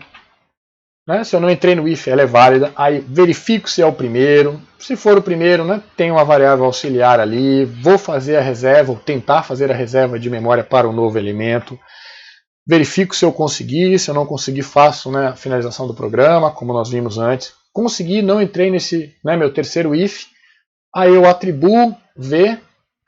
Né? Se eu não entrei no if, ela é válida. Aí verifico se é o primeiro. Se for o primeiro, né, tem uma variável auxiliar ali. Vou fazer a reserva, ou tentar fazer a reserva de memória para o novo elemento. Verifico se eu consegui. Se eu não conseguir, faço, né, a finalização do programa, como nós vimos antes. Consegui, não entrei nesse, né, meu terceiro if. Aí eu atribuo v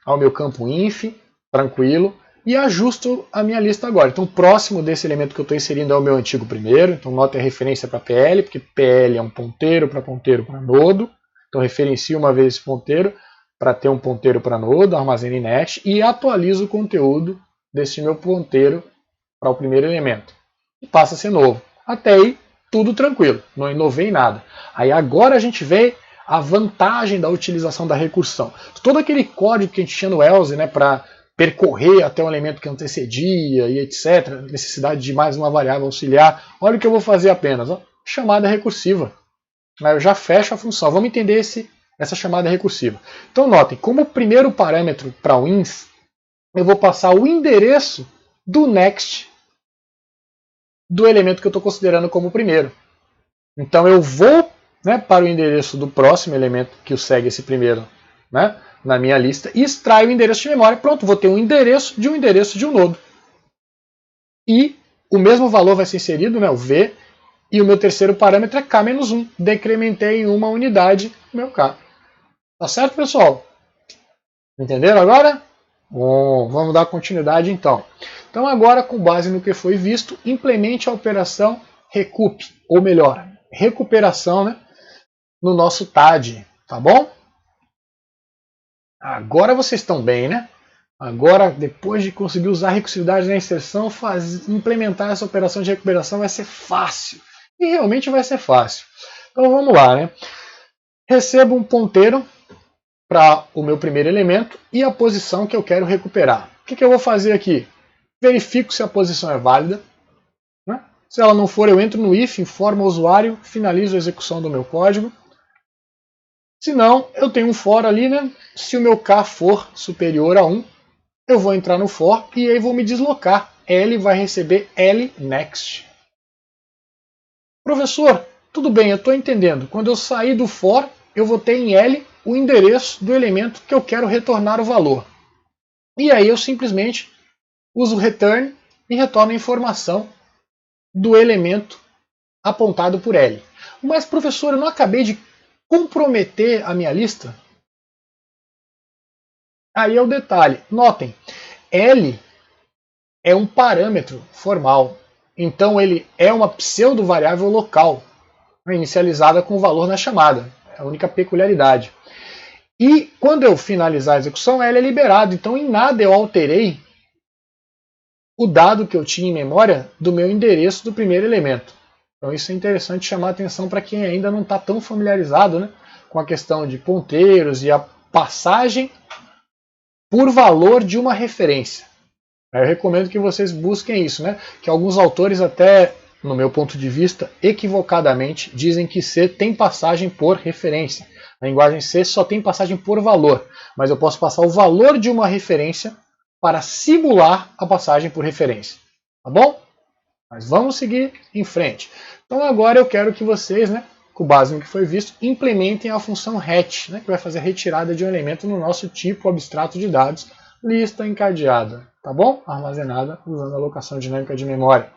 ao meu campo inf, tranquilo, e ajusto a minha lista agora. Então, próximo desse elemento que eu estou inserindo é o meu antigo primeiro. Então, note a referência para PL, porque PL é um ponteiro para nodo. Então, referencio uma vez esse ponteiro para ter um ponteiro para nodo, armazeno em net, e atualizo o conteúdo desse meu ponteiro para o primeiro elemento. E passa a ser novo. Até aí, tudo tranquilo, não inovei nada. Aí agora a gente vê a vantagem da utilização da recursão. Todo aquele código que a gente tinha no else, né, para percorrer até um elemento que antecedia e etc., necessidade de mais uma variável auxiliar, olha o que eu vou fazer apenas, ó, chamada recursiva. Eu já fecho a função. Vamos entender essa chamada recursiva. Então notem, como primeiro parâmetro para o inf, eu vou passar o endereço do next do elemento que eu estou considerando como primeiro. Então eu vou, né, para o endereço do próximo elemento que segue esse primeiro, né, na minha lista, e extraio o endereço de memória. Pronto, vou ter um endereço de um nodo. E o mesmo valor vai ser inserido, né, o v, e o meu terceiro parâmetro é k-1. Decrementei em uma unidade o meu k. Tá certo, pessoal? Entenderam agora? Bom, vamos dar continuidade então. Então agora, com base no que foi visto, implemente a operação recup, ou melhor, recuperação, né, no nosso TAD, tá bom? Agora vocês estão bem, né? Agora, depois de conseguir usar a recursividade na inserção, implementar essa operação de recuperação vai ser fácil. E realmente vai ser fácil. Então vamos lá, né? Recebo um ponteiro para o meu primeiro elemento e a posição que eu quero recuperar. O que eu vou fazer aqui? Verifico se a posição é válida. Né? Se ela não for, eu entro no if, informo o usuário, finalizo a execução do meu código. Se não, eu tenho um for ali, né? Se o meu k for superior a 1, eu vou entrar no for e aí vou me deslocar. L vai receber L next. Professor, tudo bem, eu estou entendendo. Quando eu sair do for, eu vou ter em L o endereço do elemento que eu quero retornar o valor. E aí eu simplesmente uso return e retorno a informação do elemento apontado por L. Mas, professor, eu não acabei de comprometer a minha lista? Aí é o detalhe. Notem, L é um parâmetro formal. Então ele é uma pseudo-variável local, inicializada com o valor na chamada. É a única peculiaridade. E quando eu finalizar a execução, L é liberado. Então em nada eu alterei o dado que eu tinha em memória do meu endereço do primeiro elemento. Então isso é interessante chamar a atenção para quem ainda não está tão familiarizado, né, com a questão de ponteiros e a passagem por valor de uma referência. Eu recomendo que vocês busquem isso, né? Que alguns autores até, no meu ponto de vista, equivocadamente, dizem que C tem passagem por referência. A linguagem C só tem passagem por valor, mas eu posso passar o valor de uma referência para simular a passagem por referência. Tá bom? Mas vamos seguir em frente. Então agora eu quero que vocês, com base no que foi visto, implementem a função RET, que vai fazer a retirada de um elemento no nosso tipo abstrato de dados, lista encadeada, tá bom? Armazenada usando a alocação dinâmica de memória.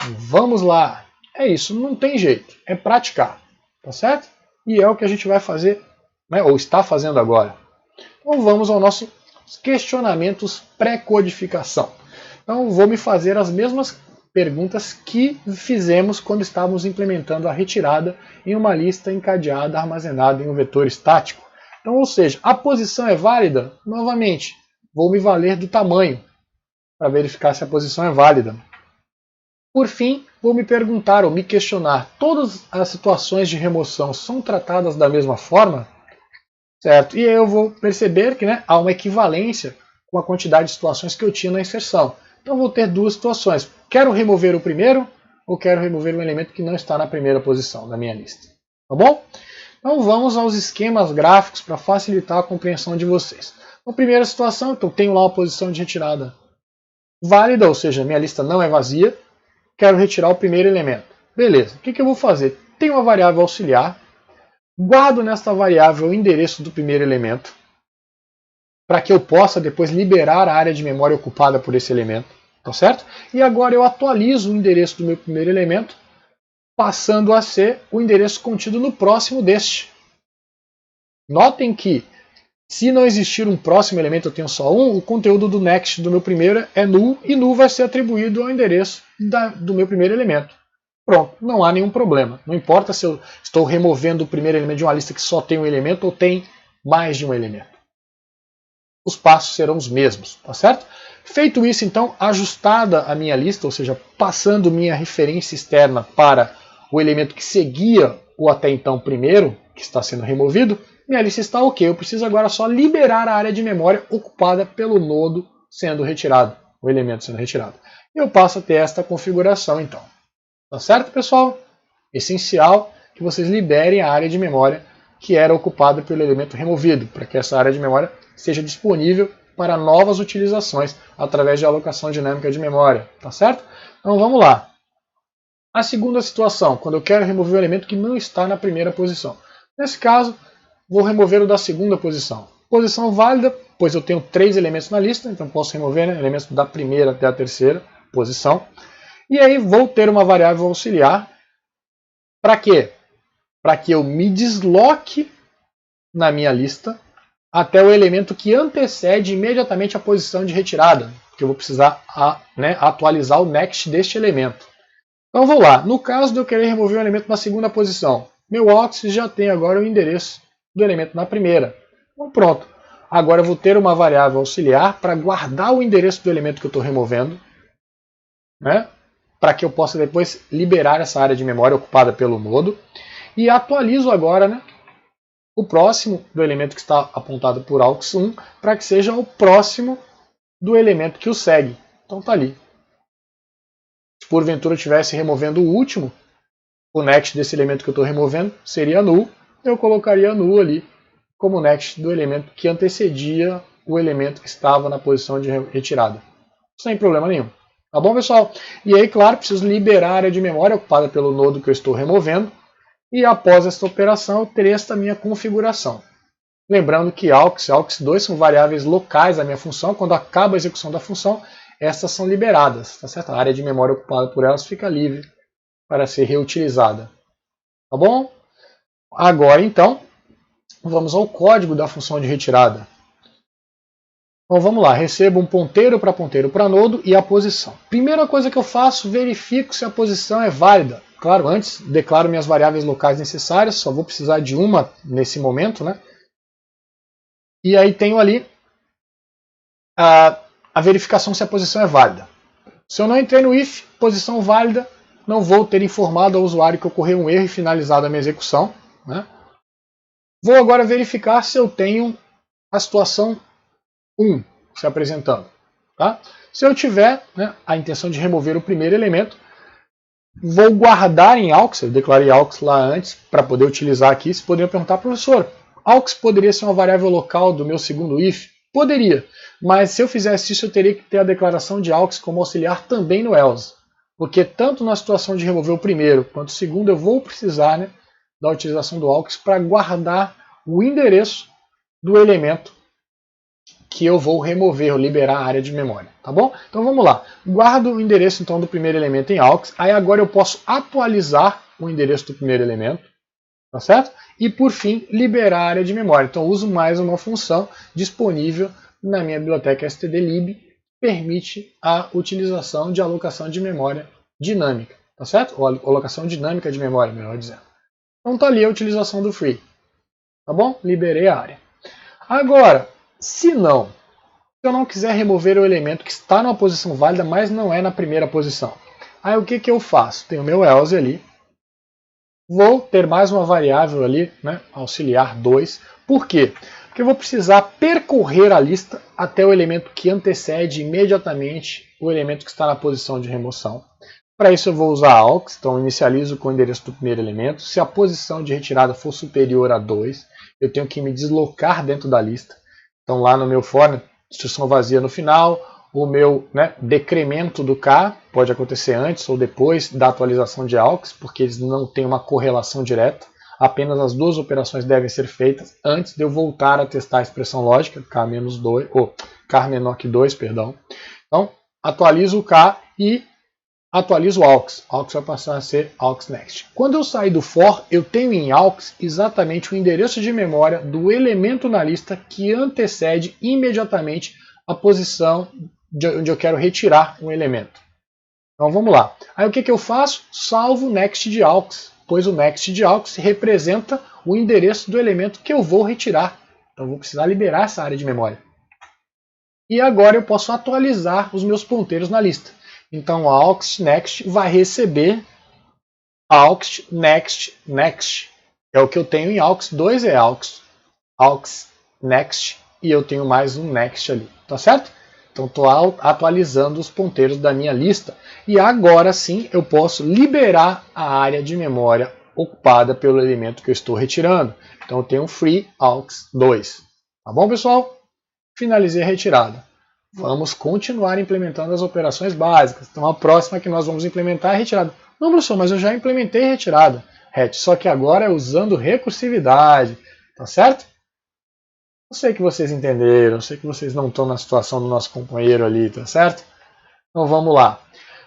Vamos lá. É isso, não tem jeito, é praticar, tá certo? E é o que a gente vai fazer, ou está fazendo agora. Então vamos ao nosso questionamentos pré-codificação. Então vou me fazer as mesmas perguntas que fizemos quando estávamos implementando a retirada em uma lista encadeada armazenada em um vetor estático. Então, ou seja, a posição é válida? Novamente, vou me valer do tamanho para verificar se a posição é válida. Por fim, vou me perguntar ou me questionar, todas as situações de remoção são tratadas da mesma forma? Certo? E aí eu vou perceber que há uma equivalência com a quantidade de situações que eu tinha na inserção. Então vou ter duas situações. Quero remover o primeiro ou quero remover um elemento que não está na primeira posição da minha lista. Tá bom? Então vamos aos esquemas gráficos para facilitar a compreensão de vocês. Na primeira situação, eu tenho lá uma posição de retirada válida, ou seja, minha lista não é vazia. Quero retirar o primeiro elemento. Beleza, o que eu vou fazer? Tenho uma variável auxiliar, guardo nesta variável o endereço do primeiro elemento, para que eu possa depois liberar a área de memória ocupada por esse elemento, tá certo? E agora eu atualizo o endereço do meu primeiro elemento, passando a ser o endereço contido no próximo deste. Notem que, se não existir um próximo elemento, eu tenho só um, o conteúdo do next do meu primeiro é null, e null vai ser atribuído ao endereço do meu primeiro elemento. Pronto, não há nenhum problema. Não importa se eu estou removendo o primeiro elemento de uma lista que só tem um elemento ou tem mais de um elemento. Os passos serão os mesmos, tá certo? Feito isso, então, ajustada a minha lista, ou seja, passando minha referência externa para o elemento que seguia o até então primeiro, que está sendo removido, minha lista está ok. Eu preciso agora só liberar a área de memória ocupada pelo nodo sendo retirado, o elemento sendo retirado. Eu passo a ter esta configuração, então. Tá certo, pessoal? Essencial que vocês liberem a área de memória que era ocupada pelo elemento removido, para que essa área de memória seja disponível para novas utilizações através de alocação dinâmica de memória. Tá certo? Então vamos lá. A segunda situação, quando eu quero remover um elemento que não está na primeira posição. Nesse caso, vou remover o da segunda posição. Posição válida, pois eu tenho 3 elementos na lista, então posso remover elementos da primeira até a terceira posição. E aí vou ter uma variável auxiliar. Para quê? Para que eu me desloque na minha lista até o elemento que antecede imediatamente a posição de retirada, porque eu vou precisar atualizar o next deste elemento. Então vou lá. No caso de eu querer remover um elemento na segunda posição, meu aux já tem agora o endereço do elemento na primeira. Então pronto. Agora eu vou ter uma variável auxiliar para guardar o endereço do elemento que eu estou removendo, para que eu possa depois liberar essa área de memória ocupada pelo nodo. E atualizo agora o próximo do elemento que está apontado por aux1 para que seja o próximo do elemento que o segue. Então está ali. Se porventura eu estivesse removendo o último, o next desse elemento que eu estou removendo seria null. Eu colocaria null ali como next do elemento que antecedia o elemento que estava na posição de retirada. Sem problema nenhum. Tá bom, pessoal? E aí, claro, preciso liberar a área de memória ocupada pelo nodo que eu estou removendo. E após esta operação, eu terei esta minha configuração. Lembrando que aux e aux2 são variáveis locais da minha função. Quando acaba a execução da função, estas são liberadas. Tá certo? A área de memória ocupada por elas fica livre para ser reutilizada. Tá bom? Agora, então, vamos ao código da função de retirada. Então vamos lá, recebo um ponteiro para nodo e a posição. Primeira coisa que eu faço, verifico se a posição é válida. Claro, antes declaro minhas variáveis locais necessárias, só vou precisar de uma nesse momento, E aí tenho ali a verificação se a posição é válida. Se eu não entrei no if, posição válida, não vou ter informado ao usuário que ocorreu um erro e finalizado a minha execução. Vou agora verificar se eu tenho a situação 1 se apresentando. Tá? Se eu tiver a intenção de remover o primeiro elemento, vou guardar em aux, eu declarei aux lá antes para poder utilizar aqui. Vocês poderiam perguntar, professor, aux poderia ser uma variável local do meu segundo if? Poderia, mas se eu fizesse isso eu teria que ter a declaração de AUX como auxiliar também no else. Porque tanto na situação de remover o primeiro quanto o segundo eu vou precisar, né, da utilização do AUX para guardar o endereço do elemento que eu vou remover ou liberar a área de memória, tá bom? Então vamos lá. Guardo o endereço então do primeiro elemento em AUX, aí agora eu posso atualizar o endereço do primeiro elemento, tá certo? E por fim, liberar a área de memória. Então uso mais uma função disponível na minha biblioteca stdlib, que permite a utilização de alocação de memória dinâmica, tá certo? Ou alocação dinâmica de memória, melhor dizendo. Então tá ali a utilização do free, tá bom? Liberei a área. Agora, se eu não quiser remover o elemento que está numa posição válida, mas não é na primeira posição, aí o que eu faço? Tenho o meu else ali, vou ter mais uma variável ali, né, auxiliar 2. Por quê? Porque eu vou precisar percorrer a lista até o elemento que antecede imediatamente o elemento que está na posição de remoção. Para isso eu vou usar AUX, então eu inicializo com o endereço do primeiro elemento. Se a posição de retirada for superior a 2, eu tenho que me deslocar dentro da lista. Então lá no meu for, instrução vazia no final, o meu, né, decremento do K pode acontecer antes ou depois da atualização de AUX, porque eles não têm uma correlação direta. Apenas as duas operações devem ser feitas antes de eu voltar a testar a expressão lógica, K-2, ou K menor que 2, perdão. Então, atualizo o K e atualizo o AUX. AUX vai passar a ser AUX Next. Quando eu sair do for, eu tenho em AUX exatamente o endereço de memória do elemento na lista que antecede imediatamente a posição de onde eu quero retirar um elemento. Então vamos lá. Aí o que eu faço? Salvo o next de AUX, pois o next de AUX representa o endereço do elemento que eu vou retirar. Então eu vou precisar liberar essa área de memória. E agora eu posso atualizar os meus ponteiros na lista. Então AUX next vai receber AUX next next. É o que eu tenho em AUX 2, é AUX next, e eu tenho mais um next ali, tá certo? Então estou atualizando os ponteiros da minha lista. E agora sim eu posso liberar a área de memória ocupada pelo elemento que eu estou retirando. Então eu tenho free AUX 2. Tá bom, pessoal? Finalizei a retirada. Vamos continuar implementando as operações básicas. Então a próxima que nós vamos implementar é a retirada. Não, professor, mas eu já implementei a retirada. Só que agora é usando recursividade. Tá certo? Eu sei que vocês entenderam, eu sei que vocês não estão na situação do nosso companheiro ali, tá certo? Então vamos lá.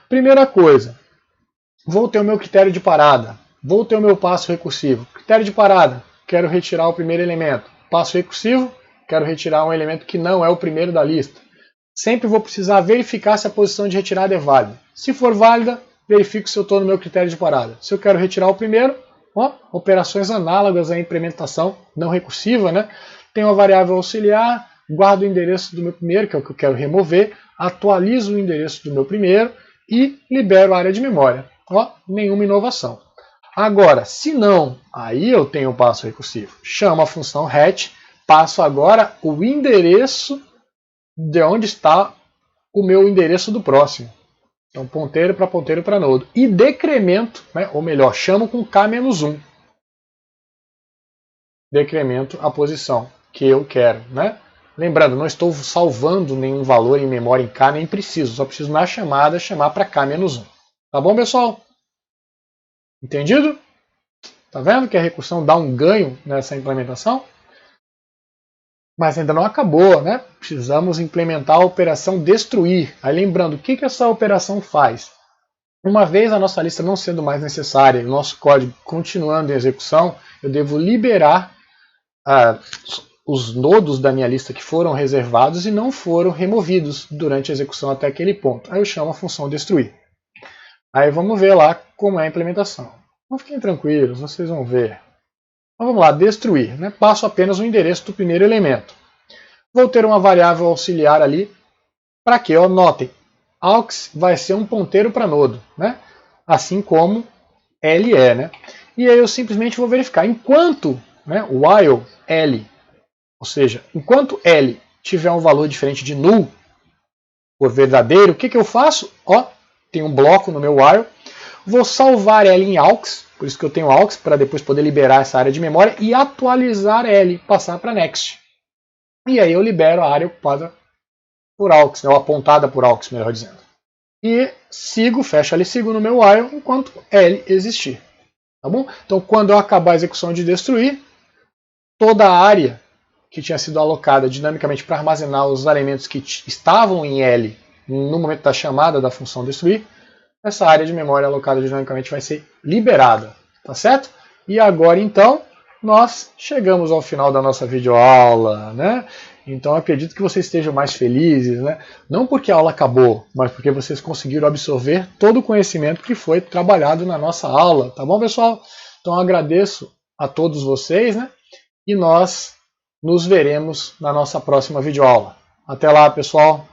Primeira coisa, vou ter o meu critério de parada, vou ter o meu passo recursivo. Critério de parada, quero retirar o primeiro elemento. Passo recursivo, quero retirar um elemento que não é o primeiro da lista. Sempre vou precisar verificar se a posição de retirada é válida. Se for válida, verifico se eu estou no meu critério de parada. Se eu quero retirar o primeiro, operações análogas à implementação não recursiva, né? Tenho uma variável auxiliar, guardo o endereço do meu primeiro, que é o que eu quero remover, atualizo o endereço do meu primeiro e libero a área de memória. Nenhuma inovação. Agora, se não, aí eu tenho o passo recursivo. Chamo a função hat, passo agora o endereço de onde está o meu endereço do próximo. Então, ponteiro para nodo. E decremento, né, ou melhor, chamo com K-1. Decremento a posição que eu quero, né? Lembrando, não estou salvando nenhum valor em memória em K, nem preciso. Só preciso na chamada chamar para K-1. Tá bom, pessoal? Entendido? Tá vendo que a recursão dá um ganho nessa implementação? Mas ainda não acabou, né? Precisamos implementar a operação destruir. Aí lembrando, o que essa operação faz? Uma vez a nossa lista não sendo mais necessária e o nosso código continuando em execução, eu devo liberar os nodos da minha lista que foram reservados e não foram removidos durante a execução até aquele ponto. Aí eu chamo a função destruir. Aí vamos ver lá como é a implementação. Não fiquem tranquilos, vocês vão ver. Então vamos lá, destruir. Né? Passo apenas o endereço do primeiro elemento. Vou ter uma variável auxiliar ali. Para quê? Notem, AUX vai ser um ponteiro para nodo, né? Assim como LE. Né? E aí eu simplesmente vou verificar. Enquanto, né, while L, ou seja, enquanto L tiver um valor diferente de null, por verdadeiro, o que eu faço? Tem um bloco no meu while, vou salvar L em AUX, por isso que eu tenho AUX, para depois poder liberar essa área de memória, e atualizar L, passar para next. E aí eu libero a área ocupada por AUX, ou apontada por AUX, melhor dizendo. E sigo, fecho ali, sigo no meu while enquanto L existir. Tá bom? Então quando eu acabar a execução de destruir, toda a área que tinha sido alocada dinamicamente para armazenar os elementos que estavam em L no momento da chamada da função destruir, essa área de memória alocada dinamicamente vai ser liberada. Tá certo? E agora então, nós chegamos ao final da nossa videoaula, né? Então acredito que vocês estejam mais felizes, né? Não porque a aula acabou, mas porque vocês conseguiram absorver todo o conhecimento que foi trabalhado na nossa aula, tá bom, pessoal? Então agradeço a todos vocês, né? E nós nos veremos na nossa próxima videoaula. Até lá, pessoal!